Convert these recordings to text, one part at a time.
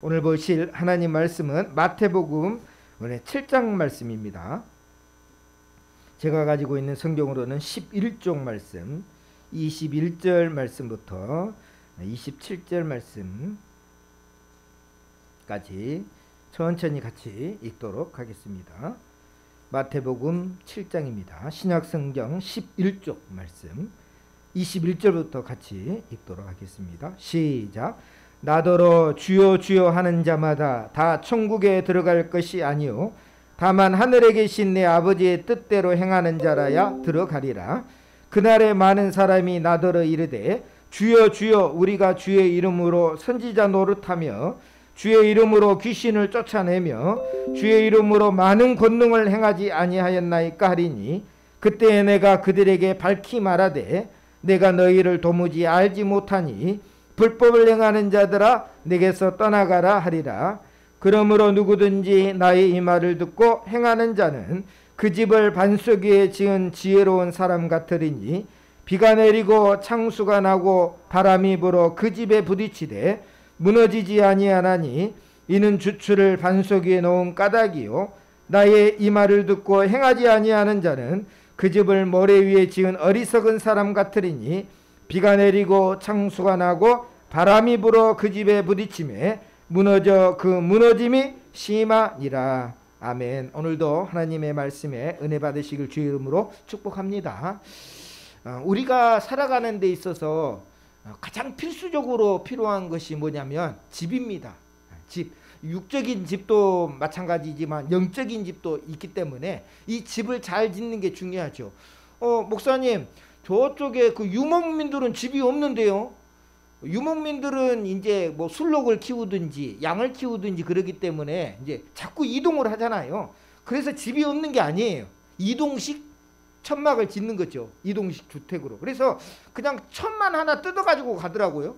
오늘 보실 하나님 말씀은 마태복음 7장 말씀입니다. 제가 가지고 있는 성경으로는 11종 말씀, 21절 말씀부터 27절 말씀까지 천천히 같이 읽도록 하겠습니다. 마태복음 7장입니다. 신약성경 11종 말씀 21절부터 같이 읽도록 하겠습니다. 시작. 나더러 주여 주여 하는 자마다 다 천국에 들어갈 것이 아니요 다만 하늘에 계신 내 아버지의 뜻대로 행하는 자라야 들어가리라. 그날에 많은 사람이 나더러 이르되 주여 주여 우리가 주의 이름으로 선지자 노릇하며 주의 이름으로 귀신을 쫓아내며 주의 이름으로 많은 권능을 행하지 아니하였나이까 하리니 그때에 내가 그들에게 밝히 말하되 내가 너희를 도무지 알지 못하니 불법을 행하는 자들아 내게서 떠나가라 하리라. 그러므로 누구든지 나의 이 말을 듣고 행하는 자는 그 집을 반석 위에 지은 지혜로운 사람 같으리니 비가 내리고 창수가 나고 바람이 불어 그 집에 부딪히되 무너지지 아니하나니 이는 주추를 반석 위에 놓은 까닭이요 나의 이 말을 듣고 행하지 아니하는 자는 그 집을 모래 위에 지은 어리석은 사람 같으리니 비가 내리고 창수가 나고 바람이 불어 그 집에 부딪힘에 무너져 그 무너짐이 심하니라. 아멘. 오늘도 하나님의 말씀에 은혜 받으시길 주의 이름으로 축복합니다. 우리가 살아가는 데 있어서 가장 필수적으로 필요한 것이 뭐냐면 집입니다. 집. 육적인 집도 마찬가지지만 영적인 집도 있기 때문에 이 집을 잘 짓는 게 중요하죠. 목사님, 저쪽에 그 유목민들은 집이 없는데요. 유목민들은 이제 뭐 술록을 키우든지 양을 키우든지 그러기 때문에 이제 자꾸 이동을 하잖아요. 그래서 집이 없는 게 아니에요. 이동식 천막을 짓는 거죠. 이동식 주택으로. 그래서 그냥 천만 하나 뜯어가지고 가더라고요.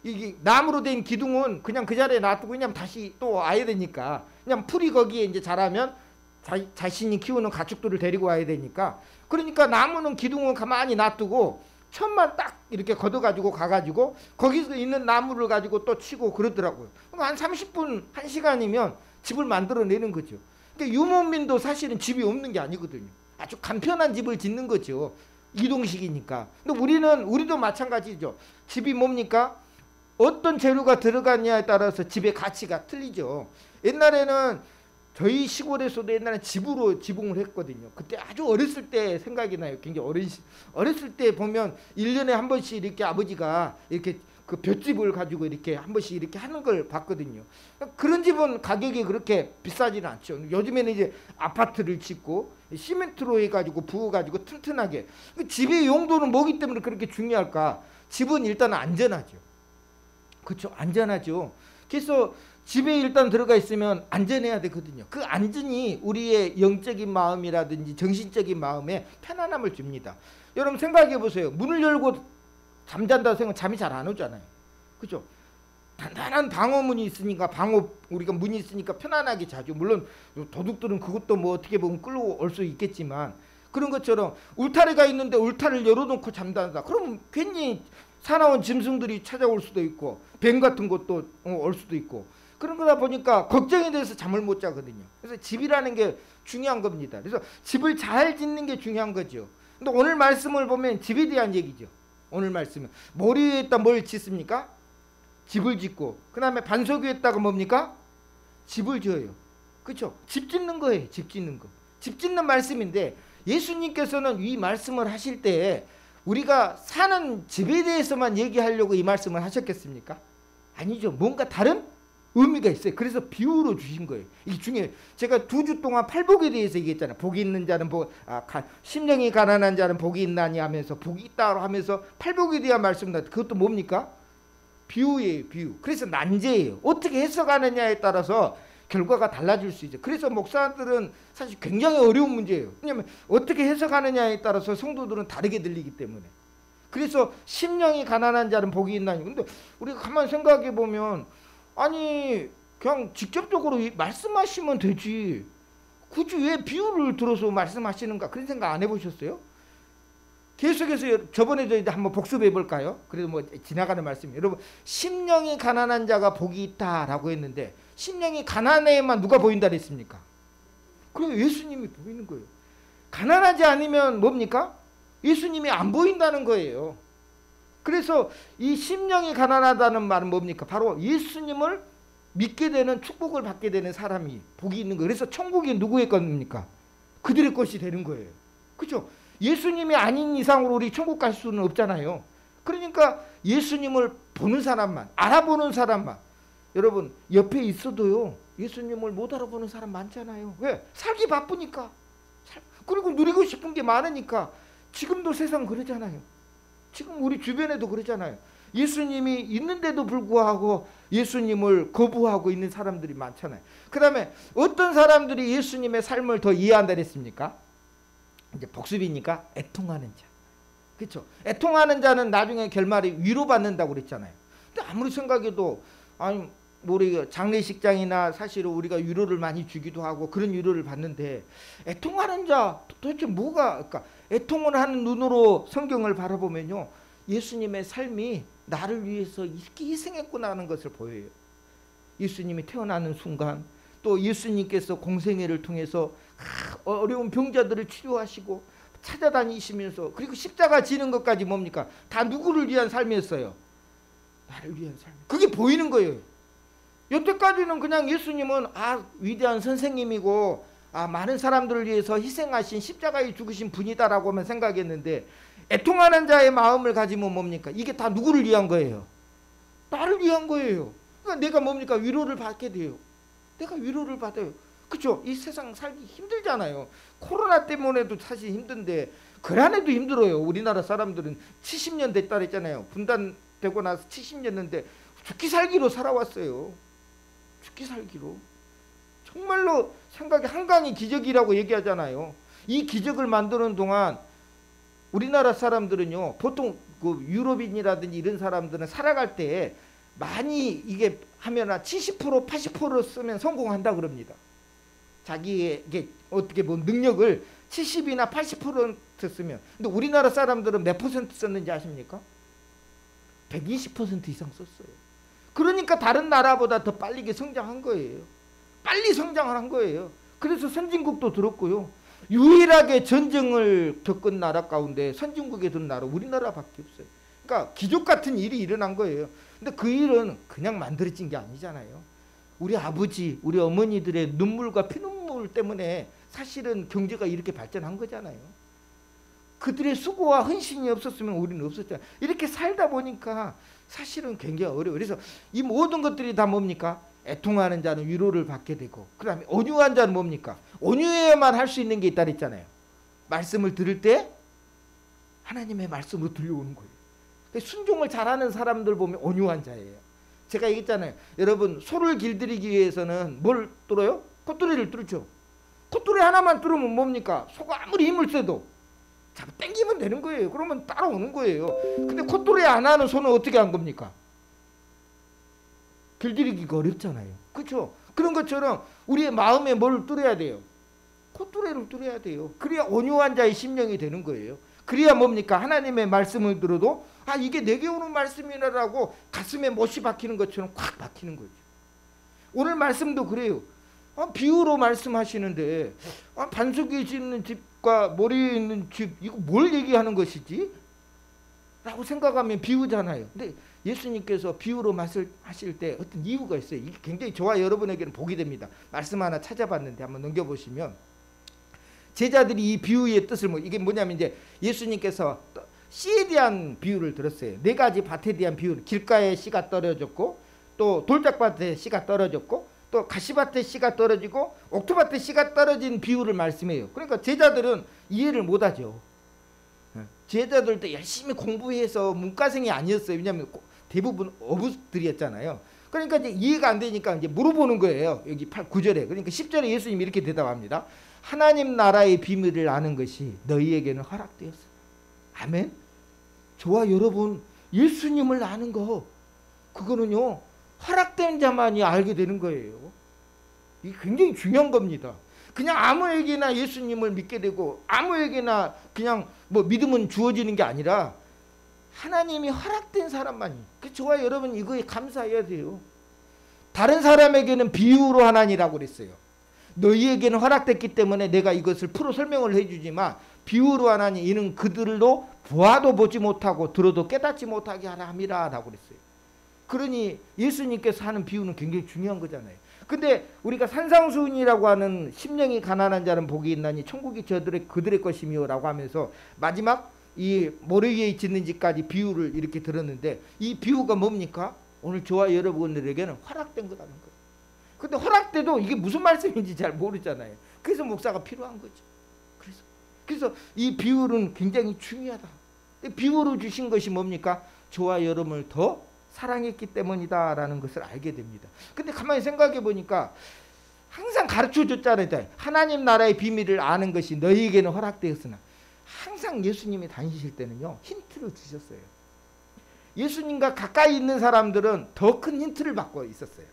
이게 나무로 된 기둥은 그냥 그 자리에 놔두고 그냥 다시 또 와야 되니까 그냥 풀이 거기에 이제 자라면 자신이 키우는 가축들을 데리고 와야 되니까 그러니까 나무는 기둥은 가만히 놔두고 천만 딱 이렇게 걷어가지고 가가지고 거기서 있는 나무를 가지고 또 치고 그러더라고요. 한 30분 1시간이면 집을 만들어내는 거죠. 그러니까 유목민도 사실은 집이 없는 게 아니거든요. 아주 간편한 집을 짓는 거죠. 이동식이니까. 근데 우리도 마찬가지죠. 집이 뭡니까? 어떤 재료가 들어가냐에 따라서 집의 가치가 틀리죠. 옛날에는 저희 시골에서도 옛날에 집으로 지붕을 했거든요. 그때 아주 어렸을 때 생각이 나요. 굉장히 어렸을 때 보면 1년에 한 번씩 이렇게 아버지가 이렇게 그 볏집을 가지고 이렇게 한 번씩 이렇게 하는 걸 봤거든요. 그런 집은 가격이 그렇게 비싸지는 않죠. 요즘에는 이제 아파트를 짓고 시멘트로 해가지고 부어가지고 튼튼하게. 집의 용도는 뭐기 때문에 그렇게 중요할까? 집은 일단 안전하죠. 그렇죠. 안전하죠. 그래서 집에 일단 들어가 있으면 안전해야 되거든요. 그 안전이 우리의 영적인 마음이라든지 정신적인 마음에 편안함을 줍니다. 여러분 생각해 보세요. 문을 열고 잠잔다 생각하면 잠이 잘 안 오잖아요. 그렇죠? 단단한 방어문이 있으니까 우리가 문이 있으니까 편안하게 자죠. 물론 도둑들은 그것도 뭐 어떻게 보면 끌고 올 수 있겠지만 그런 것처럼 울타리가 있는데 울타리를 열어놓고 잠단다. 그러면 괜히 사나운 짐승들이 찾아올 수도 있고 뱀 같은 것도 올 수도 있고 그런 거다 보니까 걱정이 돼서 잠을 못 자거든요. 그래서 집이라는 게 중요한 겁니다. 그래서 집을 잘 짓는 게 중요한 거죠. 근데 오늘 말씀을 보면 집에 대한 얘기죠. 오늘 말씀은 머리 위에다 뭘 짓습니까? 집을 짓고 그 다음에 반석 위에다가 뭡니까? 집을 지어요. 그렇죠? 집 짓는 거예요. 집 짓는 거. 집 짓는 말씀인데 예수님께서는 이 말씀을 하실 때 우리가 사는 집에 대해서만 얘기하려고 이 말씀을 하셨겠습니까? 아니죠. 뭔가 다른 의미가 있어요. 그래서 비유로 주신 거예요. 이 중에 제가 2주 동안 팔복에 대해서 얘기했잖아요. 복이 있는 자는 심령이 가난한 자는 복이 있나니 하면서 복이 있다고 하면서 팔복에 대한 말씀 나왔는데 그것도 뭡니까? 비유예요. 비유. 그래서 난제예요. 어떻게 해석하느냐에 따라서 결과가 달라질 수 있죠. 그래서 목사들은 사실 굉장히 어려운 문제예요. 왜냐하면 어떻게 해석하느냐에 따라서 성도들은 다르게 들리기 때문에. 그래서 심령이 가난한 자는 복이 있나니. 근데 우리가 가만히 생각해 보면 아니 그냥 직접적으로 말씀하시면 되지. 굳이 왜 비유를 들어서 말씀하시는가? 그런 생각 안 해보셨어요? 계속해서 저번에도 이제 한번 복습해 볼까요? 그래도 뭐 지나가는 말씀. 여러분, 심령이 가난한 자가 복이 있다라고 했는데 심령이 가난해야만 누가 보인다 그랬습니까? 그래요. 예수님이 보이는 거예요. 가난하지 않으면 뭡니까? 예수님이 안 보인다는 거예요. 그래서 이 심령이 가난하다는 말은 뭡니까? 바로 예수님을 믿게 되는, 축복을 받게 되는 사람이 복이 있는 거예요. 그래서 천국이 누구의 겁니까? 그들의 것이 되는 거예요. 그렇죠? 예수님이 아닌 이상으로 우리 천국 갈 수는 없잖아요. 그러니까 예수님을 보는 사람만, 알아보는 사람만. 여러분, 옆에 있어도요 예수님을 못 알아보는 사람 많잖아요. 왜? 살기 바쁘니까. 그리고 누리고 싶은 게 많으니까. 지금도 세상 그러잖아요. 지금 우리 주변에도 그러잖아요. 예수님이 있는데도 불구하고 예수님을 거부하고 있는 사람들이 많잖아요. 그 다음에 어떤 사람들이 예수님의 삶을 더 이해한다 그랬습니까? 이제 복습이니까 애통하는 자. 그렇죠? 애통하는 자는 나중에 결말이 위로받는다고 그랬잖아요. 근데 아무리 생각해도 아니 우리 장례식장이나 사실은 우리가 위로를 많이 주기도 하고 그런 위로를 받는데 애통하는 자 도대체 뭐가, 그러니까 애통을 하는 눈으로 성경을 바라보면요 예수님의 삶이 나를 위해서 이렇게 희생했구나 하는 것을 보여요. 예수님이 태어나는 순간, 또 예수님께서 공생애를 통해서 어려운 병자들을 치료하시고 찾아다니시면서, 그리고 십자가 지는 것까지 뭡니까? 다 누구를 위한 삶이었어요? 나를 위한 삶. 그게 보이는 거예요. 여태까지는 그냥 예수님은 위대한 선생님이고 많은 사람들을 위해서 희생하신, 십자가에 죽으신 분이다라고만 생각했는데, 애통하는 자의 마음을 가지면 뭡니까? 이게 다 누구를 위한 거예요? 나를 위한 거예요. 그러니까 내가 뭡니까? 위로를 받게 돼요. 내가 위로를 받아요. 그렇죠? 이 세상 살기 힘들잖아요. 코로나 때문에도 사실 힘든데 그 안에도 힘들어요. 우리나라 사람들은 70년 됐다 그랬잖아요. 분단되고 나서 70년 됐는데 죽기 살기로 살아왔어요. 죽기 살기로. 정말로 생각이 한강이 기적이라고 얘기하잖아요. 이 기적을 만드는 동안 우리나라 사람들은요, 보통 그 유럽인이라든지 이런 사람들은 살아갈 때 많이 이게 하면 70% 80% 쓰면 성공한다 그럽니다. 자기에게 어떻게 보면 능력을 70이나 80% 쓰면. 근데 우리나라 사람들은 몇 퍼센트 썼는지 아십니까? 120% 이상 썼어요. 그러니까 다른 나라보다 더 빨리 성장한 거예요. 빨리 성장을 한 거예요. 그래서 선진국도 들었고요. 유일하게 전쟁을 겪은 나라 가운데 선진국에 든 나라 우리나라밖에 없어요. 그러니까 기적 같은 일이 일어난 거예요. 근데 그 일은 그냥 만들어진 게 아니잖아요. 우리 아버지, 우리 어머니들의 눈물과 피눈물 때문에 사실은 경제가 이렇게 발전한 거잖아요. 그들의 수고와 헌신이 없었으면 우리는 없었잖아요. 이렇게 살다 보니까 사실은 굉장히 어려워요. 그래서 이 모든 것들이 다 뭡니까? 애통하는 자는 위로를 받게 되고, 그 다음에 온유한 자는 뭡니까? 온유해야만 할 수 있는 게 있다 그랬잖아요. 말씀을 들을 때 하나님의 말씀으로 들려오는 거예요. 순종을 잘하는 사람들 보면 온유한 자예요. 제가 얘기했잖아요. 여러분, 소를 길들이기 위해서는 뭘 뚫어요? 콧뚜레를 뚫죠. 콧뚜레 하나만 뚫으면 뭡니까? 소가 아무리 힘을 써도 잡아 당기면 되는 거예요. 그러면 따라오는 거예요. 근데 콧뚜레 안 하는 소는 어떻게 한 겁니까? 길들이기가 어렵잖아요. 그렇죠? 그런 것처럼 우리의 마음에 뭘 뚫어야 돼요? 콧뚜레를 뚫어야 돼요. 그래야 온유한 자의 심령이 되는 거예요. 그래야 뭡니까? 하나님의 말씀을 들어도 이게 내게 오는 말씀이라고 가슴에 못이 박히는 것처럼 콱 박히는 거죠. 오늘 말씀도 그래요. 비유로 말씀하시는데 반석에 짓는 집과 모래에 있는 집, 이거 뭘 얘기하는 것이지? 라고 생각하면 비유잖아요. 근데 예수님께서 비유로 말씀하실 때 어떤 이유가 있어요. 이게 굉장히 저와 여러분에게는 복이 됩니다. 말씀 하나 찾아봤는데 한번 넘겨보시면, 제자들이 이 비유의 뜻을 이게 뭐냐면, 이제 예수님께서 씨에 대한 비유를 들었어요. 4가지 밭에 대한 비유를. 길가에 씨가 떨어졌고, 또 돌짝밭에 씨가 떨어졌고, 또 가시밭에 씨가 떨어지고, 옥토밭에 씨가 떨어진 비유를 말씀해요. 그러니까 제자들은 이해를 못하죠. 제자들도 열심히 공부해서 문과생이 아니었어요. 왜냐하면 대부분 어부들이었잖아요. 그러니까 이제 이해가 안 되니까 이제 물어보는 거예요. 여기 9절에. 그러니까 10절에 예수님이 이렇게 대답합니다. 하나님 나라의 비밀을 아는 것이 너희에게는 허락되었어. 아멘. 저와 여러분, 예수님을 아는 거, 그거는요 허락된 자만이 알게 되는 거예요. 이게 굉장히 중요한 겁니다. 그냥 아무에게나 예수님을 믿게 되고 아무에게나 그냥 뭐 믿음은 주어지는 게 아니라 하나님이 허락된 사람만이. 저와 여러분 이거에 감사해야 돼요. 다른 사람에게는 비유로 하나니라고 그랬어요. 너희에게는 허락됐기 때문에 내가 이것을 풀어 설명을 해주지만 비유로 하나니 이는 그들로 보아도 보지 못하고 들어도 깨닫지 못하게 하라 함이라 라고 그랬어요. 그러니 예수님께서 하는 비유는 굉장히 중요한 거잖아요. 근데 우리가 산상수훈이라고 하는 심령이 가난한 자는 복이 있나니 천국이 그들의 것이며 라고 하면서 마지막 이 모래 위에 짓는지까지 비유를 이렇게 들었는데 이 비유가 뭡니까? 오늘 저와 여러분들에게는 허락된 거라는 거예요. 근데 허락돼도 이게 무슨 말씀인지 잘 모르잖아요. 그래서 목사가 필요한 거죠. 그래서 이 비유는 굉장히 중요하다. 비유로 주신 것이 뭡니까? 저와 여러분을 더 사랑했기 때문이다라는 것을 알게 됩니다. 근데 가만히 생각해 보니까 항상 가르쳐 줬잖아요. 하나님 나라의 비밀을 아는 것이 너희에게는 허락되었으나 항상 예수님이 다니실 때는요 힌트를 주셨어요. 예수님과 가까이 있는 사람들은 더 큰 힌트를 받고 있었어요.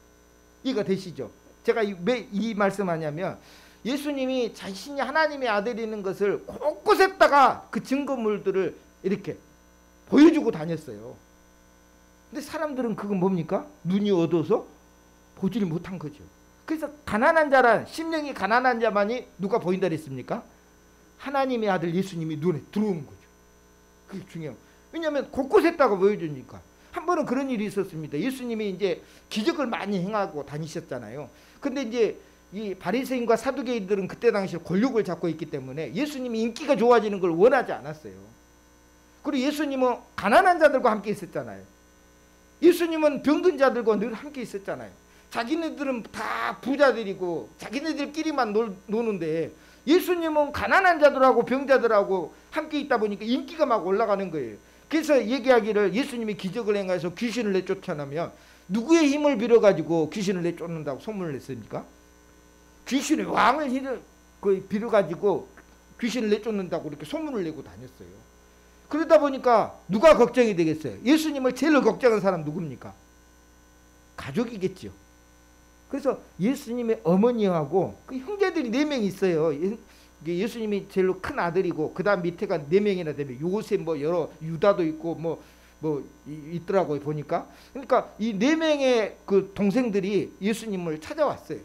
이해가 되시죠? 제가 왜 이 말씀하냐면 예수님이 자신이 하나님의 아들이는 것을 곳곳에다가 그 증거물들을 이렇게 보여주고 다녔어요. 근데 사람들은 그건 뭡니까? 눈이 어두워서 보지를 못한 거죠. 그래서 가난한 자란 심령이 가난한 자만이 누가 보인다 그랬습니까? 하나님의 아들 예수님이 눈에 들어오는 거죠. 그게 중요해요. 왜냐하면 곳곳에다가 보여주니까. 한 번은 그런 일이 있었습니다. 예수님이 이제 기적을 많이 행하고 다니셨잖아요. 근데 이제 이 바리새인과 사두개인들은 그때 당시에 권력을 잡고 있기 때문에 예수님이 인기가 좋아지는 걸 원하지 않았어요. 그리고 예수님은 가난한 자들과 함께 있었잖아요. 예수님은 병든 자들과 늘 함께 있었잖아요. 자기네들은 다 부자들이고 자기네들끼리만 노는데 예수님은 가난한 자들하고 병자들하고 함께 있다 보니까 인기가 막 올라가는 거예요. 그래서 얘기하기를 예수님이 기적을 행해서 귀신을 내쫓아내면 누구의 힘을 빌어가지고 귀신을 내쫓는다고 소문을 냈습니까? 귀신의 왕을 빌어가지고 귀신을 내쫓는다고 이렇게 소문을 내고 다녔어요. 그러다 보니까 누가 걱정이 되겠어요? 예수님을 제일 걱정한 사람 누굽니까? 가족이겠죠. 그래서 예수님의 어머니하고 그 형제들이 4명 있어요. 예수님이 제일 큰 아들이고 그 다음 밑에가 4명이나 되면 요셉 뭐 여러 유다도 있고 뭐 있더라고요 보니까. 그러니까 이 4명의 그 동생들이 예수님을 찾아왔어요.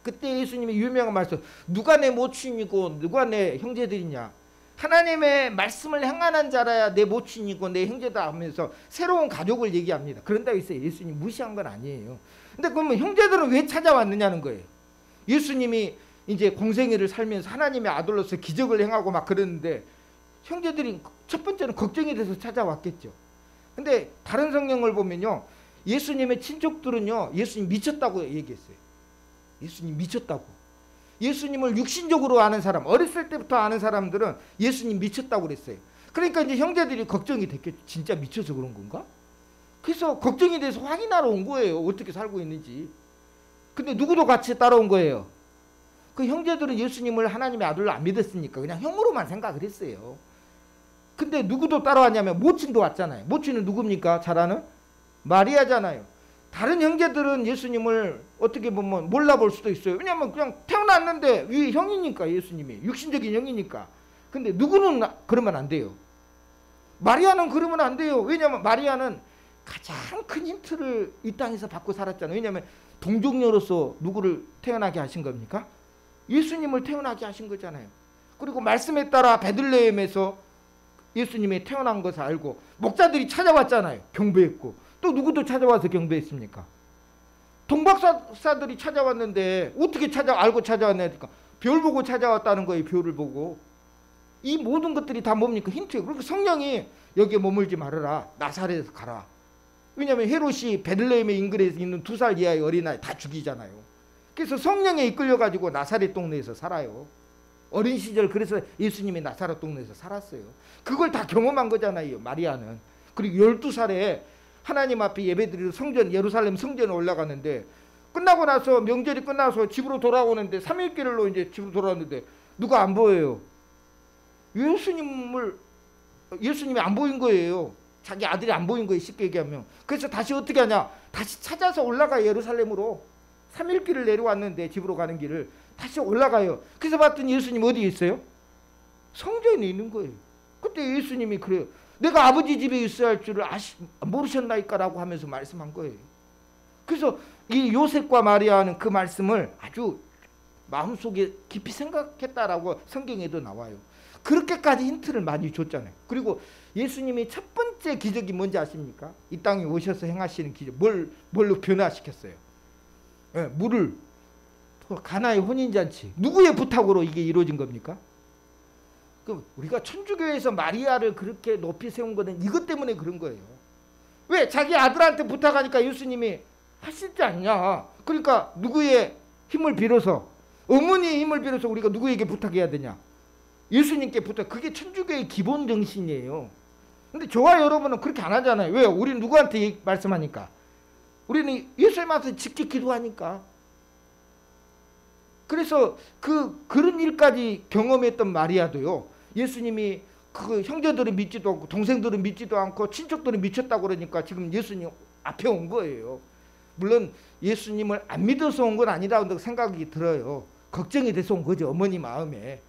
그때 예수님이 유명한 말씀, 누가 내 모친이고 누가 내 형제들이냐, 하나님의 말씀을 행하는 자라야 내 모친이고 내 형제다 하면서 새로운 가족을 얘기합니다. 그런다고 해서 예수님 무시한 건 아니에요. 근데 그러면 형제들은 왜 찾아왔느냐는 거예요. 예수님이 이제 공생애를 살면서 하나님의 아들로서 기적을 행하고 막 그러는데 형제들이 첫 번째는 걱정이 돼서 찾아왔겠죠. 근데 다른 성경을 보면요, 예수님의 친족들은요 예수님 미쳤다고 얘기했어요. 예수님 미쳤다고. 예수님을 육신적으로 아는 사람, 어렸을 때부터 아는 사람들은 예수님 미쳤다고 그랬어요. 그러니까 이제 형제들이 걱정이 됐겠죠. 진짜 미쳐서 그런 건가? 그래서 걱정이 돼서 확인하러 온 거예요. 어떻게 살고 있는지. 근데 누구도 같이 따라온 거예요. 그 형제들은 예수님을 하나님의 아들로 안 믿었으니까 그냥 형으로만 생각을 했어요. 근데 누구도 따라왔냐면 모친도 왔잖아요. 모친은 누굽니까? 잘 아는? 마리아잖아요. 다른 형제들은 예수님을 어떻게 보면 몰라볼 수도 있어요. 왜냐하면 그냥 태어났는데 위 형이니까, 예수님이 육신적인 형이니까. 근데 누구는 그러면 안 돼요. 마리아는 그러면 안 돼요. 왜냐하면 마리아는 가장 큰 힌트를 이 땅에서 받고 살았잖아요. 왜냐하면 동정녀로서 누구를 태어나게 하신 겁니까? 예수님을 태어나게 하신 거잖아요. 그리고 말씀에 따라 베들레헴에서 예수님이 태어난 것을 알고 목자들이 찾아왔잖아요. 경배했고. 또 누구도 찾아와서 경배했습니까? 동박사들이 찾아왔는데 어떻게 알고 찾아왔냐니까 별 보고 찾아왔다는 거예요. 별을 보고. 이 모든 것들이 다 뭡니까? 힌트예요. 그러니까 성령이 여기에 머물지 말아라. 나사렛에서 가라. 왜냐하면 헤롯이 베들레헴의 인근에 있는 2살 이하의 어린아이 다 죽이잖아요. 그래서 성령에 이끌려가지고 나사렛 동네에서 살아요. 어린 시절 그래서 예수님이 나사렛 동네에서 살았어요. 그걸 다 경험한 거잖아요. 마리아는. 그리고 12살에 하나님 앞에 예배드리러 성전, 예루살렘 성전에 올라가는데 끝나고 나서 명절이 끝나서 집으로 돌아오는데 3일길로 이제 집으로 돌아왔는데 누가 안 보여요. 예수님이 안 보인 거예요. 자기 아들이 안 보인 거예요. 쉽게 얘기하면. 그래서 다시 어떻게 하냐. 다시 찾아서 올라가 예루살렘으로. 3일길을 내려왔는데 집으로 가는 길을 다시 올라가요. 그래서 봤더니 예수님 어디에 있어요? 성전에 있는 거예요. 그때 예수님이 그래요. 내가 아버지 집에 있어야 할 줄을 모르셨나이까라고 하면서 말씀한 거예요. 그래서 이 요셉과 마리아는 그 말씀을 아주 마음속에 깊이 생각했다라고 성경에도 나와요. 그렇게까지 힌트를 많이 줬잖아요. 그리고 예수님이 첫 번째 기적이 뭔지 아십니까? 이 땅에 오셔서 행하시는 기적, 뭘로 변화시켰어요? 네, 물을, 가나의 혼인잔치, 누구의 부탁으로 이게 이루어진 겁니까? 그 우리가 천주교에서 마리아를 그렇게 높이 세운 거는 이것 때문에 그런 거예요. 왜? 자기 아들한테 부탁하니까 예수님이 하시지 않냐. 그러니까 누구의 힘을 빌어서, 어머니의 힘을 빌어서 우리가 누구에게 부탁해야 되냐? 예수님께 부탁. 그게 천주교의 기본 정신이에요. 근데 저와 여러분은 그렇게 안 하잖아요. 왜요? 우리는 누구한테 말씀하니까? 우리는 예수님한테 직접 기도하니까. 그래서 그런 일까지 경험했던 마리아도요. 예수님이 그 형제들은 믿지도 않고 동생들은 믿지도 않고 친척들은 미쳤다고 그러니까 지금 예수님 앞에 온 거예요. 물론 예수님을 안 믿어서 온 건 아니라고 생각이 들어요. 걱정이 돼서 온 거죠. 어머니 마음에.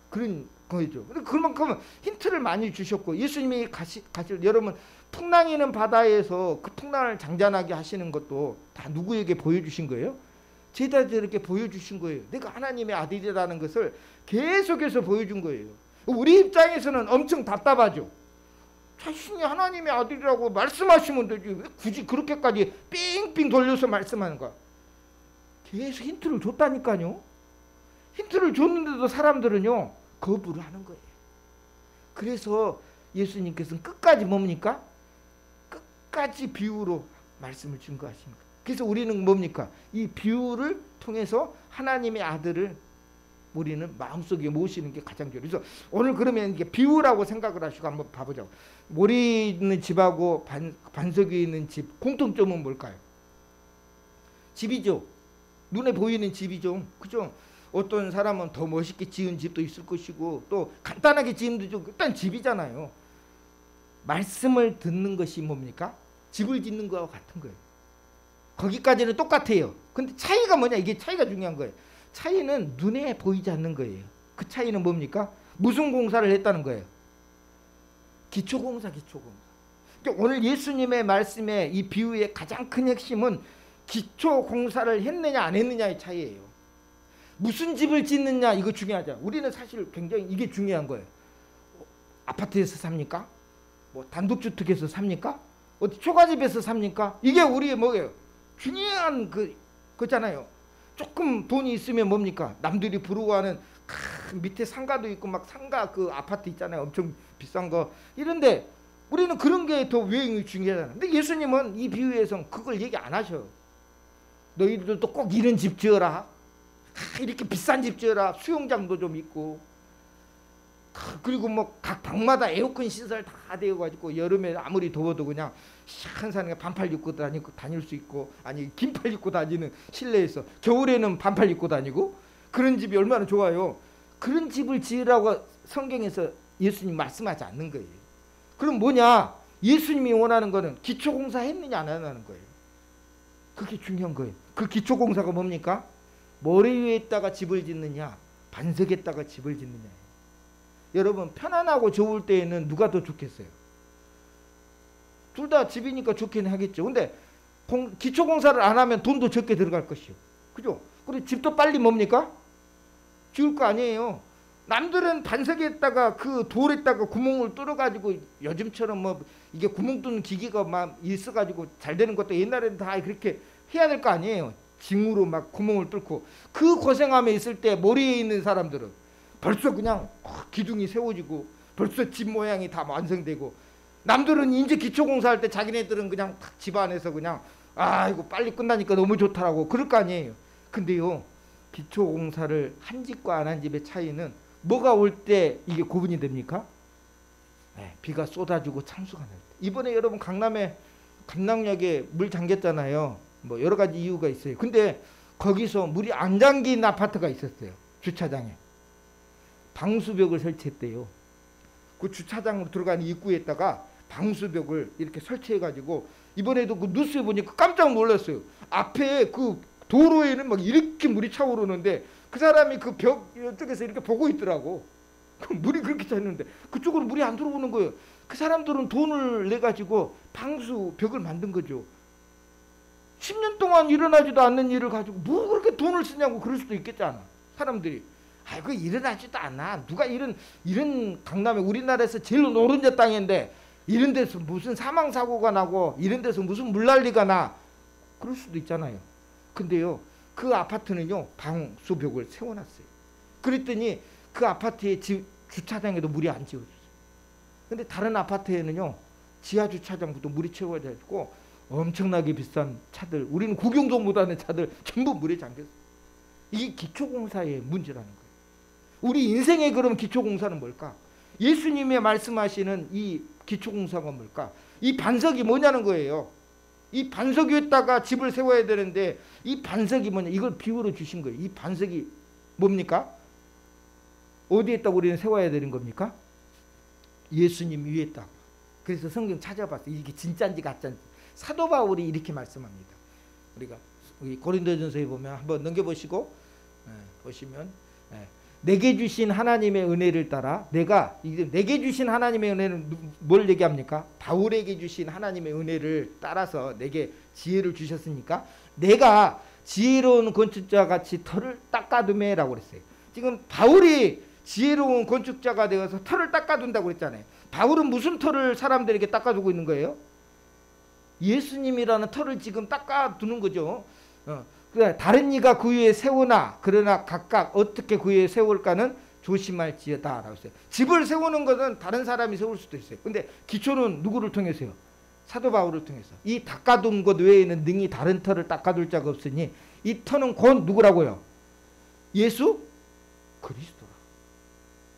그런 거죠. 그만큼 힌트를 많이 주셨고 예수님이 가실 여러분 풍랑이는 바다에서 그 풍랑을 장전하게 하시는 것도 다 누구에게 보여주신 거예요? 제자들에게 보여주신 거예요. 내가 하나님의 아들이라는 것을 계속해서 보여준 거예요. 우리 입장에서는 엄청 답답하죠. 자신이 하나님의 아들이라고 말씀하시면 되지 왜 굳이 그렇게까지 삥삥 돌려서 말씀하는 거야. 계속 힌트를 줬다니까요. 힌트를 줬는데도 사람들은요 거부를 하는 거예요. 그래서 예수님께서는 끝까지 뭡니까? 끝까지 비유로 말씀을 증거하십니다. 그래서 우리는 뭡니까? 이 비유를 통해서 하나님의 아들을 우리는 마음속에 모시는 게 가장 중요해요. 그래서 오늘 그러면 이게 비유라고 생각을 하시고 한번 봐보자고. 모래 있는 집하고 반석 위에 있는 집 공통점은 뭘까요? 집이죠. 눈에 보이는 집이죠. 그죠? 어떤 사람은 더 멋있게 지은 집도 있을 것이고 또 간단하게 지은 집도 일단 집이잖아요. 말씀을 듣는 것이 뭡니까? 집을 짓는 거와 같은 거예요. 거기까지는 똑같아요. 근데 차이가 뭐냐? 이게 차이가 중요한 거예요. 차이는 눈에 보이지 않는 거예요. 그 차이는 뭡니까? 무슨 공사를 했다는 거예요? 기초공사. 그러니까 오늘 예수님의 말씀에 이 비유의 가장 큰 핵심은 기초공사를 했느냐 안 했느냐의 차이예요. 무슨 집을 짓느냐 이거 중요하죠. 우리는 사실 굉장히 이게 중요한 거예요. 아파트에서 삽니까? 뭐 단독주택에서 삽니까? 어디 초가집에서 삽니까? 이게 우리의 뭐예요? 중요한 그잖아요. 조금 돈이 있으면 뭡니까? 남들이 부러워하는 밑에 상가도 있고 막 상가 그 아파트 있잖아요. 엄청 비싼 거. 이런데 우리는 그런 게 더 외형이 중요하잖아요. 근데 예수님은 이 비유에서는 그걸 얘기 안 하셔. 너희들도 꼭 이런 집 지어라. 이렇게 비싼 집 지어라. 수영장도 좀 있고. 그리고 뭐 각 방마다 에어컨 시설 다 되어가지고 여름에 아무리 더워도 그냥 시원하게 반팔 입고 다닐 수 있고 아니 긴팔 입고 다니는 실내에서 겨울에는 반팔 입고 다니고 그런 집이 얼마나 좋아요. 그런 집을 지으라고 성경에서 예수님 말씀하지 않는 거예요. 그럼 뭐냐? 예수님이 원하는 거는 기초공사 했느냐 안 하는 거예요. 그게 중요한 거예요. 그 기초공사가 뭡니까? 모래 위에다가 집을 짓느냐 반석에다가 집을 짓느냐. 여러분 편안하고 좋을 때에는 누가 더 좋겠어요? 둘 다 집이니까 좋긴 하겠죠. 근데 기초공사를 안 하면 돈도 적게 들어갈 것이요. 그죠? 그리고 집도 빨리 뭡니까? 지을 거 아니에요. 남들은 반석에다가 그 돌에다가 구멍을 뚫어가지고 요즘처럼 뭐 이게 구멍 뚫는 기계가 막 있어가지고 잘 되는 것도 옛날에는 다 그렇게 해야 될 거 아니에요. 징으로 막 구멍을 뚫고 그 고생함에 있을 때 머리에 있는 사람들은 벌써 그냥 기둥이 세워지고 벌써 집 모양이 다 완성되고 남들은 이제 기초공사할 때 자기네들은 그냥 집 안에서 그냥 이거 빨리 끝나니까 너무 좋다라고 그럴 거 아니에요. 근데요 기초공사를 한 집과 안 한 집의 차이는 뭐가 올 때 이게 구분이 됩니까? 네, 비가 쏟아지고 창수가 날 때. 이번에 여러분 강남에 강남역에 물 잠겼잖아요. 뭐 여러 가지 이유가 있어요. 근데 거기서 물이 안 잠긴 아파트가 있었어요. 주차장에 방수벽을 설치했대요. 그 주차장으로 들어가는 입구에다가 방수벽을 이렇게 설치해가지고 이번에도 그 뉴스에 보니까 깜짝 놀랐어요. 앞에 그 도로에는 막 이렇게 물이 차오르는데 그 사람이 그 벽 이쪽에서 이렇게 보고 있더라고. 그 물이 그렇게 찼는데 그쪽으로 물이 안 들어오는 거예요. 그 사람들은 돈을 내 가지고 방수 벽을 만든 거죠. 10년 동안 일어나지도 않는 일을 가지고 뭐 그렇게 돈을 쓰냐고 그럴 수도 있겠잖아. 사람들이 그 일어나지도 않아. 누가 이런 강남에 우리나라에서 제일 노른자 땅인데 이런 데서 무슨 사망 사고가 나고 이런 데서 무슨 물난리가 나 그럴 수도 있잖아요. 근데요 그 아파트는요 방수벽을 세워놨어요. 그랬더니 그 아파트의 주차장에도 물이 안 지워졌어요. 근데 다른 아파트에는요 지하 주차장부터 물이 채워져가지고 엄청나게 비싼 차들, 우리는 구경도 못하는 차들 전부 물에 잠겼어요. 이게 기초공사의 문제라는 거예요. 우리 인생의 그럼 기초공사는 뭘까? 예수님의 말씀하시는 이 기초공사가 뭘까? 이 반석이 뭐냐는 거예요. 이 반석 위에다가 집을 세워야 되는데 이 반석이 뭐냐? 이걸 비유로 주신 거예요. 이 반석이 뭡니까? 어디에다가 우리는 세워야 되는 겁니까? 예수님 위에다가. 그래서 성경 찾아봤어요. 이게 진짜인지 가짜인지. 사도 바울이 이렇게 말씀합니다. 우리가 고린도전서에 보면 한번 넘겨보시고 보시면 내게 주신 하나님의 은혜를 따라 내게 주신 하나님의 은혜는 뭘 얘기합니까? 바울에게 주신 하나님의 은혜를 따라서 내게 지혜를 주셨으니까 내가 지혜로운 건축자 같이 터를 닦아두매라고 그랬어요. 지금 바울이 지혜로운 건축자가 되어서 터를 닦아둔다고 그랬잖아요. 바울은 무슨 터를 사람들에게 닦아두고 있는 거예요? 예수님이라는 터를 지금 닦아두는 거죠. 다른 이가 그 위에 세우나 그러나 각각 어떻게 그 위에 세울까는 조심할지어다 라고 했어요. 집을 세우는 것은 다른 사람이 세울 수도 있어요. 근데 기초는 누구를 통해서요? 사도 바울을 통해서. 이 닦아둔 것 외에는 능히 다른 터를 닦아둘 자가 없으니 이 터는 곧 누구라고요? 예수 그리스도라.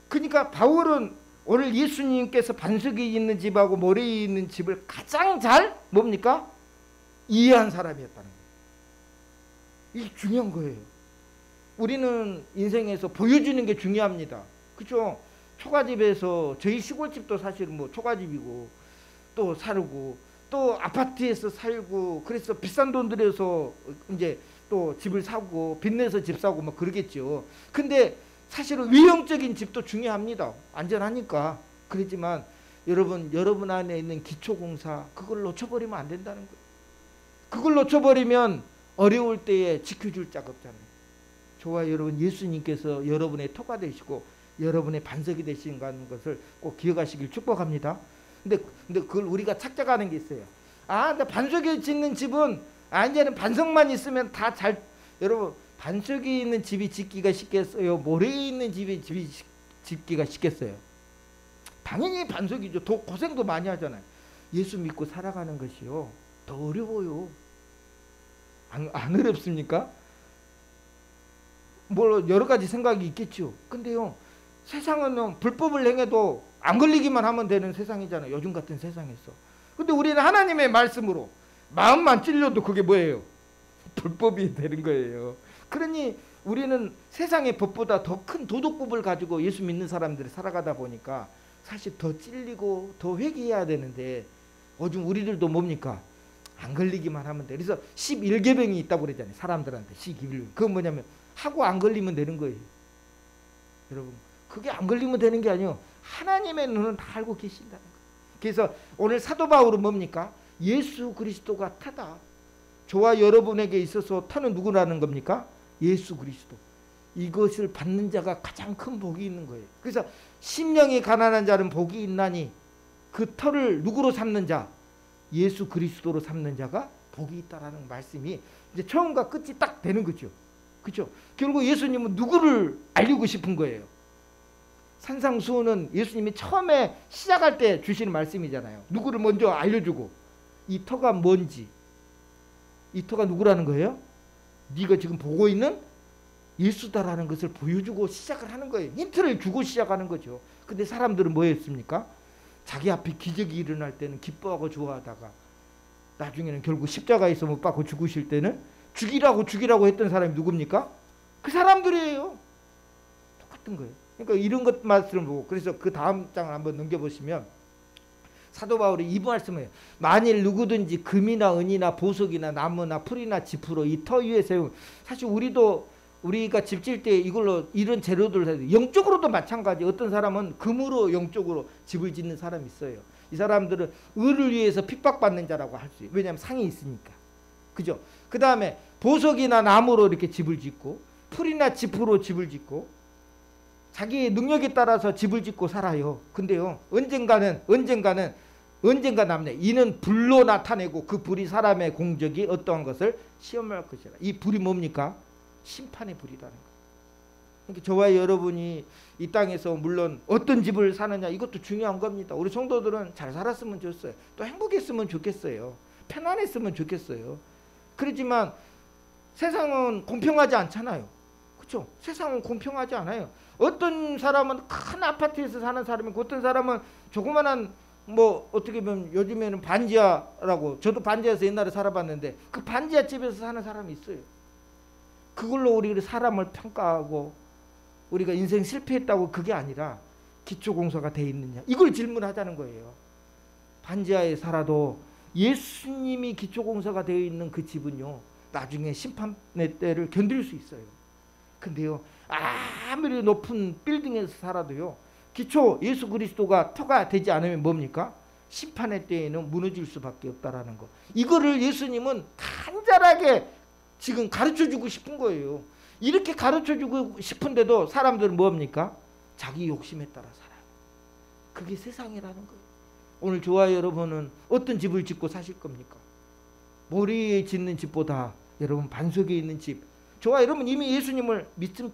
그러니까 바울은 오늘 예수님께서 반석이 있는 집하고 모래에 있는 집을 가장 잘 뭡니까? 이해한 사람이었다는 거예요. 이게 중요한 거예요. 우리는 인생에서 보여주는 게 중요합니다. 그렇죠? 초가집에서 저희 시골집도 사실 뭐 초가집이고 또 살고 또 아파트에서 살고 그래서 비싼 돈 들여서 이제 또 집을 사고 빚내서 집 사고 막 그러겠죠. 근데 사실은 외형적인 집도 중요합니다. 안전하니까. 그렇지만 여러분 안에 있는 기초공사 그걸 놓쳐버리면 안 된다는 거예요. 그걸 놓쳐버리면 어려울 때에 지켜줄 자가 없잖아요. 저와 여러분 예수님께서 여러분의 터가 되시고 여러분의 반석이 되시는 것을 꼭 기억하시길 축복합니다. 근데 그걸 우리가 착각하는 게 있어요. 근데 반석이 짓는 집은 이제는 반석만 있으면 다 잘. 여러분 반석이 있는 집이 짓기가 쉽겠어요? 모래에 있는 집이 짓기가 쉽겠어요? 당연히 반석이죠. 더 고생도 많이 하잖아요. 예수 믿고 살아가는 것이요 더 어려워요. 안 어렵습니까? 뭐 여러 가지 생각이 있겠죠. 근데요 세상은 불법을 행해도 안 걸리기만 하면 되는 세상이잖아요. 요즘 같은 세상에서. 근데 우리는 하나님의 말씀으로 마음만 찔려도 그게 뭐예요? 불법이 되는 거예요. 그러니 우리는 세상의 법보다 더 큰 도덕법을 가지고 예수 믿는 사람들이 살아가다 보니까 사실 더 찔리고 더 회개해야 되는데 요즘 우리들도 뭡니까? 안 걸리기만 하면 돼. 그래서 11계명이 있다고 그러잖아요. 사람들한테 11계명. 그건 뭐냐면 하고 안 걸리면 되는 거예요. 여러분 그게 안 걸리면 되는 게 아니에요. 하나님의 눈은 다 알고 계신다는 거예요. 그래서 오늘 사도 바울은 뭡니까? 예수 그리스도가 터다. 저와 여러분에게 있어서 터는 누구라는 겁니까? 예수 그리스도. 이것을 받는 자가 가장 큰 복이 있는 거예요. 그래서 심령이 가난한 자는 복이 있나니 그 터를 누구로 삼는 자? 예수 그리스도로 삼는 자가 복이 있다라는 말씀이 이제 처음과 끝이 딱 되는 거죠. 그렇죠? 결국 예수님은 누구를 알리고 싶은 거예요. 산상수훈은 예수님이 처음에 시작할 때 주시는 말씀이잖아요. 누구를 먼저 알려주고 이 터가 뭔지, 이 터가 누구라는 거예요? 네가 지금 보고 있는 예수다라는 것을 보여주고 시작을 하는 거예요. 힌트를 주고 시작하는 거죠. 근데 사람들은 뭐 했습니까? 자기 앞에 기적이 일어날 때는 기뻐하고 좋아하다가 나중에는 결국 십자가에서 못 박고 죽으실 때는 죽이라고 했던 사람이 누굽니까? 그 사람들이에요. 똑같은 거예요. 그러니까 이런 것 말씀을 보고 그래서 그 다음 장을 한번 넘겨보시면 사도 바울이 이 말씀을 해요. 만일 누구든지 금이나 은이나 보석이나 나무나 풀이나 지푸로 이 터 위에 세우면 사실 우리도 우리가 집 질 때 이걸로 이런 재료들을 해야 돼. 영적으로도 마찬가지. 어떤 사람은 금으로 영적으로 집을 짓는 사람이 있어요. 이 사람들은 을을 위해서 핍박받는 자라고 할 수 있어요. 왜냐하면 상이 있으니까. 그죠? 그 다음에 보석이나 나무로 이렇게 집을 짓고 풀이나 짚으로 집을 짓고 자기의 능력에 따라서 집을 짓고 살아요. 근데요, 언젠가 남네. 이는 불로 나타내고 그 불이 사람의 공적이 어떠한 것을 시험할 것이라. 이 불이 뭡니까? 심판의 불이라는 거예요. 그러니까 저와 여러분이 이 땅에서 물론 어떤 집을 사느냐 이것도 중요한 겁니다. 우리 성도들은 잘 살았으면 좋겠어요. 또 행복했으면 좋겠어요. 편안했으면 좋겠어요. 그렇지만 세상은 공평하지 않잖아요. 그렇죠? 세상은 공평하지 않아요. 어떤 사람은 큰 아파트에서 사는 사람이고 어떤 사람은 조그만한 뭐 어떻게 보면 요즘에는 반지하라고, 저도 반지하에서 옛날에 살아봤는데 그 반지하 집에서 사는 사람이 있어요. 그걸로 우리가 사람을 평가하고 우리가 인생 실패했다고 그게 아니라 기초공사가 돼 있느냐 이걸 질문하자는 거예요. 반지하에 살아도 예수님이 기초공사가 되어 있는 그 집은요, 나중에 심판의 때를 견딜 수 있어요. 근데요, 아무리 높은 빌딩에서 살아도요, 기초 예수 그리스도가 터가 되지 않으면 뭡니까? 심판의 때에는 무너질 수밖에 없다라는 거. 이거를 예수님은 간절하게 지금 가르쳐주고 싶은 거예요. 이렇게 가르쳐주고 싶은데도 사람들은 뭡니까? 자기 욕심에 따라 살아요. 그게 세상이라는 거예요. 오늘 저와 여러분은 어떤 집을 짓고 사실 겁니까? 머리에 짓는 집보다 여러분 반석에 있는 집. 저와 여러분 이미 예수님을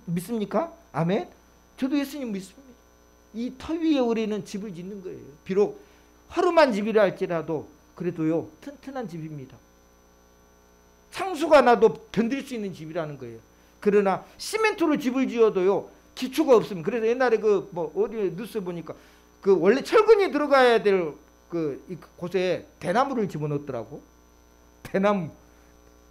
믿습니까? 아멘. 저도 예수님 믿습니다. 이 터 위에 우리는 집을 짓는 거예요. 비록 허름한 집이라 할지라도 그래도요, 튼튼한 집입니다. 창수가 나도 견딜 수 있는 집이라는 거예요. 그러나 시멘트로 집을 지어도요, 기초가 없으면, 그래서 옛날에 그 뭐 어디 뉴스 보니까 그 원래 철근이 들어가야 될 그 곳에 대나무를 집어넣었더라고. 대나무,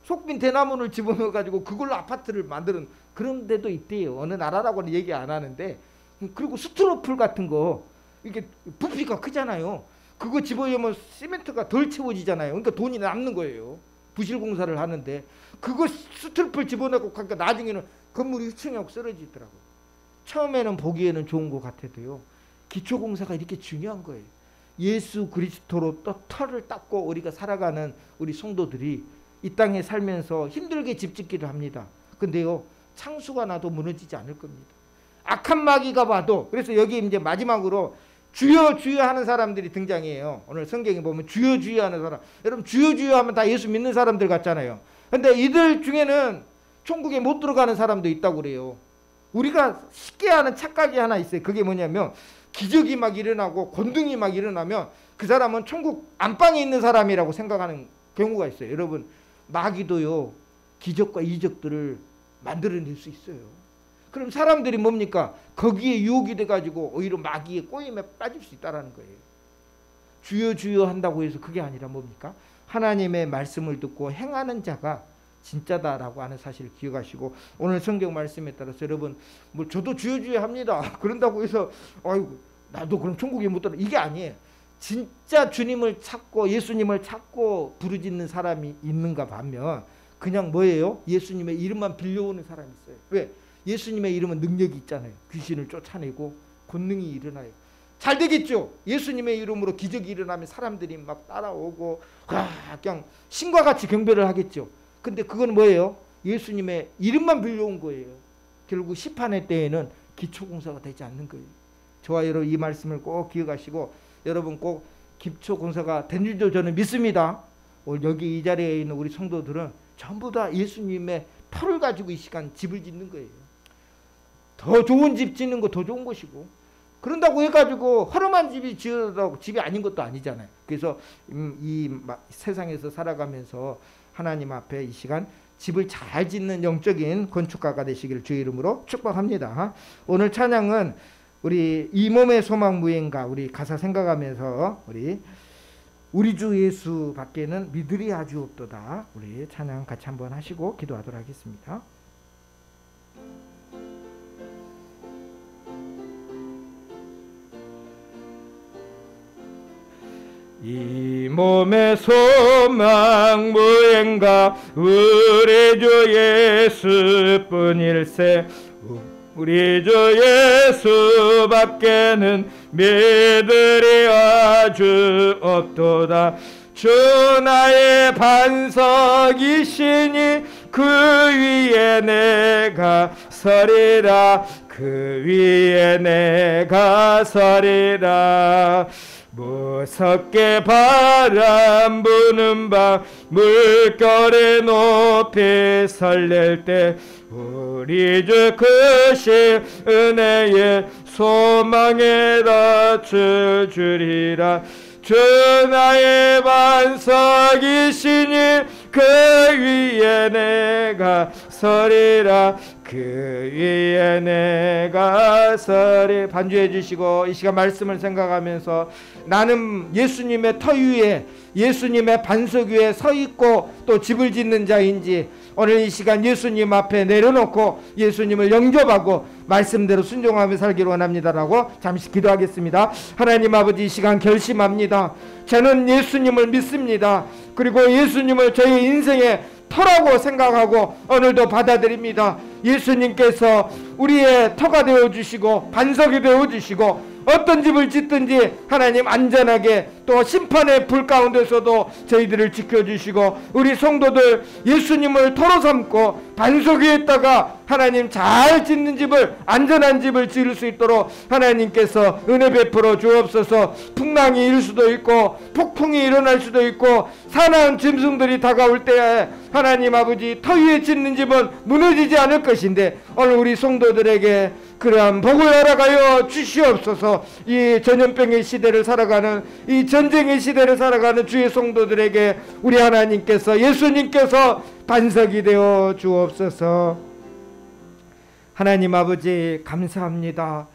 속빈 대나무를 집어넣어 가지고 그걸로 아파트를 만드는 그런 데도 있대요. 어느 나라라고는 얘기 안 하는데. 그리고 스티로폴 같은 거, 이게 부피가 크잖아요. 그거 집어넣으면 시멘트가 덜 채워지잖아요. 그러니까 돈이 남는 거예요. 부실 공사를 하는데 그거 스티로폴 집어넣고 그러니까 나중에는 건물이 휘청하고 쓰러지더라고요. 처음에는 보기에는 좋은 것 같아도요, 기초 공사가 이렇게 중요한 거예요. 예수 그리스도로 또 터를 닦고 우리가 살아가는 우리 성도들이 이 땅에 살면서 힘들게 집 짓기를 합니다. 근데요, 창수가 나도 무너지지 않을 겁니다. 악한 마귀가 와도. 그래서 여기 이제 마지막으로 주여 주여 하는 사람들이 등장해요. 오늘 성경에 보면 주여 주여 하는 사람, 여러분 주여 주여 하면 다 예수 믿는 사람들 같잖아요. 근데 이들 중에는 천국에 못 들어가는 사람도 있다고 그래요. 우리가 쉽게 하는 착각이 하나 있어요. 그게 뭐냐면 기적이 막 일어나고 권능이 막 일어나면 그 사람은 천국 안방에 있는 사람이라고 생각하는 경우가 있어요. 여러분, 마귀도요, 기적과 이적들을 만들어낼 수 있어요. 그럼 사람들이 뭡니까? 거기에 유혹이 돼가지고 오히려 마귀의 꼬임에 빠질 수 있다는 거예요. 주여 주여 한다고 해서 그게 아니라 뭡니까? 하나님의 말씀을 듣고 행하는 자가 진짜다라고 하는 사실을 기억하시고, 오늘 성경 말씀에 따라서 여러분, 뭐 저도 주여 주여 합니다. 그런다고 해서 아이고 나도 그럼 천국에 못 들어, 이게 아니에요. 진짜 주님을 찾고 예수님을 찾고 부르짖는 사람이 있는가 반면 그냥 뭐예요? 예수님의 이름만 빌려오는 사람이 있어요. 왜? 예수님의 이름은 능력이 있잖아요. 귀신을 쫓아내고 권능이 일어나요. 잘 되겠죠? 예수님의 이름으로 기적이 일어나면 사람들이 막 따라오고 그냥 신과 같이 경배를 하겠죠. 근데 그건 뭐예요? 예수님의 이름만 빌려온 거예요. 결국 심판의 때에는 기초공사가 되지 않는 거예요. 저와 여러분 이 말씀을 꼭 기억하시고, 여러분 꼭 기초공사가 된 줄도 저는 믿습니다. 오늘 여기 이 자리에 있는 우리 성도들은 전부 다 예수님의 터를 가지고 이 시간 집을 짓는 거예요. 더 좋은 집 짓는 거 더 좋은 것이고, 그런다고 해가지고 허름한 집이 지어도 집이 아닌 것도 아니잖아요. 그래서 이 세상에서 살아가면서 하나님 앞에 이 시간 집을 잘 짓는 영적인 건축가가 되시기를 주의 이름으로 축복합니다. 오늘 찬양은 우리 이 몸의 소망 무행가, 우리 가사 생각하면서 우리 주 예수 밖에는 믿으리 아주 없도다, 우리 찬양 같이 한번 하시고 기도하도록 하겠습니다. 이 몸의 소망 무언가 우리 주 예수뿐일세. 우리 주 예수밖에는 믿으리 아주 없도다. 주 나의 반석이시니 그 위에 내가 서리라. 그 위에 내가 서리라. 무섭게 바람 부는 밤 물결에 높이 설렐 때 우리 주 크신 은혜의 소망에 닿을 주리라. 주 나의 반석이시니 그 위에 내가 서리라. 그 위에 내가 서리. 반주해 주시고 이 시간 말씀을 생각하면서 나는 예수님의 터 위에, 예수님의 반석 위에 서 있고 또 집을 짓는 자인지 오늘 이 시간 예수님 앞에 내려놓고 예수님을 영접하고 말씀대로 순종하며 살기를 원합니다라고 잠시 기도하겠습니다. 하나님 아버지, 이 시간 결심합니다. 저는 예수님을 믿습니다. 그리고 예수님을 저의 인생의 터라고 생각하고 오늘도 받아들입니다. 예수님께서 우리의 터가 되어주시고 반석이 되어주시고 어떤 집을 짓든지 하나님 안전하게 또 심판의 불 가운데서도 저희들을 지켜주시고 우리 성도들 예수님을 터로 삼고 반석 위에 있다가 하나님 잘 짓는 집을, 안전한 집을 지을 수 있도록 하나님께서 은혜 베풀어 주옵소서. 풍랑이 일 수도 있고 폭풍이 일어날 수도 있고 사나운 짐승들이 다가올 때에 하나님 아버지 터 위에 짓는 집은 무너지지 않을 것인데 오늘 우리 성도들에게 그러한 복을 허락하여 주시옵소서. 이 전염병의 시대를 살아가는, 이 전쟁의 시대를 살아가는 주의 성도들에게 우리 하나님께서, 예수님께서 반석이 되어 주옵소서. 하나님 아버지 감사합니다.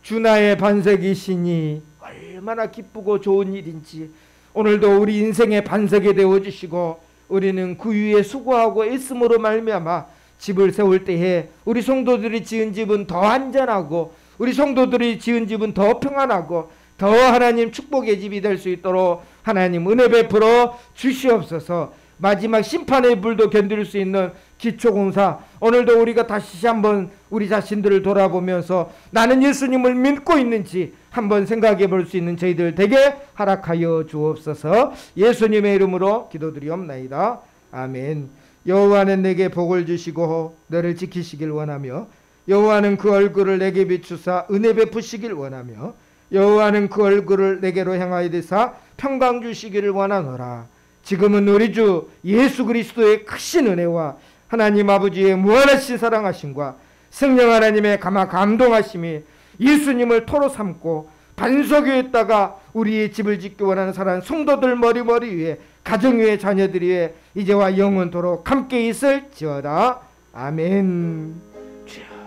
주 나의 반석이시니 얼마나 기쁘고 좋은 일인지 오늘도 우리 인생의 반석이 되어 주시고 우리는 그 위에 수고하고 애씀으로 말미암아 집을 세울 때에 우리 성도들이 지은 집은 더 안전하고 우리 성도들이 지은 집은 더 평안하고 더 하나님 축복의 집이 될 수 있도록 하나님 은혜 베풀어 주시옵소서. 마지막 심판의 불도 견딜 수 있는 기초공사, 오늘도 우리가 다시 한번 우리 자신들을 돌아보면서 나는 예수님을 믿고 있는지 한번 생각해 볼 수 있는 저희들 되게 허락하여 주옵소서. 예수님의 이름으로 기도드리옵나이다. 아멘. 여호와는 내게 복을 주시고 너를 지키시길 원하며 여호와는 그 얼굴을 내게 비추사 은혜 베푸시길 원하며 여호와는 그 얼굴을 내게로 향하여 되사 평강 주시기를 원하노라. 지금은 우리 주 예수 그리스도의 크신 은혜와 하나님 아버지의 무한하신 사랑하심과 성령 하나님의 감동하심이 예수님을 토로 삼고 반석 위에 있다가 우리의 집을 짓기 원하는 사랑하는 성도들 머리 위에, 가정 위에, 자녀들 위에 이제와 영원토록 함께 있을지어다. 아멘. 주여.